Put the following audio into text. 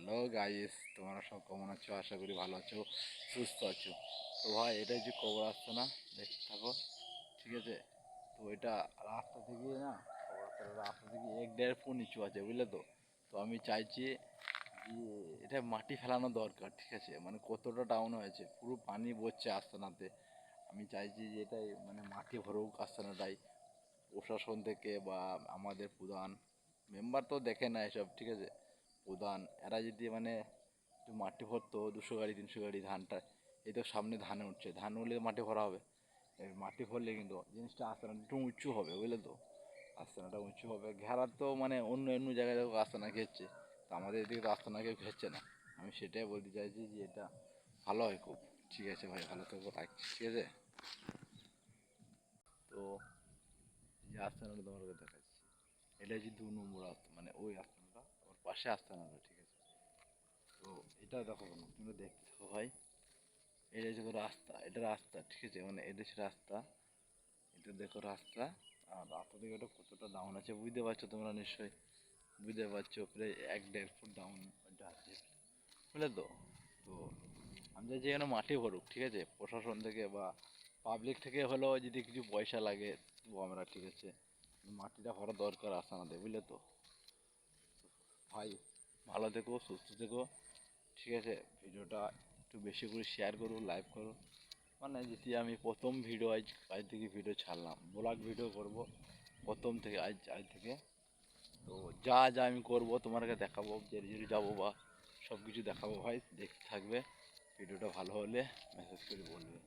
Hello guys, তোমরা সব কেমন আছো? আশা করি ভালো আছো, সুস্থ আছো। তো ভাই, এটা যে কবর আসছে না, দেখতে থাকো, ঠিক আছে? তো এটা রাস্তা থেকে না, রাস্তা থেকে 1-1.5 ফুট নিচু আছে, বুঝলে তো? তো আমি চাইছি যে এটা মাটি ফেলানো দরকার, ঠিক আছে? মানে কতটা ডাউন হয়েছে, পুরো পানি পড়ছে আস্তানাতে। আমি চাইছি যে এটাই মানে মাটি ভরুক আস্তানাটাই, প্রশাসন থেকে বা আমাদের প্রধান মেম্বার তো দেখে না এসব, ঠিক আছে? প্রধান এরা যদি মানে একটু মাটি ভরতো, 200 গাড়ি 300 গাড়ি ধানটা, এই তো সামনে ধানে উঠছে, ধান হলে মাটি ভরা হবে। এই মাটি ভরলে কিন্তু জিনিসটা আস্তানা একটু উঁচু হবে, বুঝলে তো? আস্তানাটা উঁচু হবে, ঘেরার তো মানে অন্য অন্য জায়গায় দেখো আস্তানা ঘেরছে, তো আমাদের এদিকে তো আস্তানা কেউ ঘেরছে না। আমি সেটাই বলতে চাইছি যে এটা ভালো হয় খুব। ঠিক আছে ভাই, ভালো থাকবো, রাখছি, ঠিক আছে? তো যে আস্তানাটা তোমাকে দেখাচ্ছি, এটা হচ্ছে 2 নম্বর আস্তানা, মানে ওই আস্তানাটা ওর পাশে আস্তানাটা, ঠিক আছে? তো এটা দেখো, কোনো তুমি দেখতে থাকো ভাই। এটা হচ্ছে রাস্তা, এটা রাস্তা, ঠিক আছে? মানে এটা হচ্ছে রাস্তা, এটা দেখো রাস্তা। আর রাস্তা থেকে ওটা কতটা ডাউন আছে বুঝতে পারছো তোমরা নিশ্চয়ই, বুঝতে পারছো, প্রায় 1-1.5 ফুট ডাউন ওইটা আছে, বুঝলে তো? তো আমি চাই যে এখানে মাটি ভরুক, ঠিক আছে? প্রশাসন থেকে বা পাবলিক থেকে হলেও যদি কিছু পয়সা লাগে তো আমরা, ঠিক আছে, মাটিটা ভরা দরকার আসানাতে, বুঝলে তো? ভাই, ভালো থেকো, সুস্থ থেকো, ঠিক আছে? ভিডিওটা একটু বেশি করে শেয়ার করো, লাইক করো। মানে যদি আমি প্রথম ভিডিও আজ আজ থেকে ভিডিও ছাড়লাম, ব্লগ ভিডিও করব প্রথম থেকে, আজ থেকে। তো যা যা আমি করব তোমাকে দেখাবো, যে যাবো বা সব কিছু দেখাবো ভাই, দেখতে থাকবে। ভিডিওটা ভালো হলে মেসেজ করে বলবে।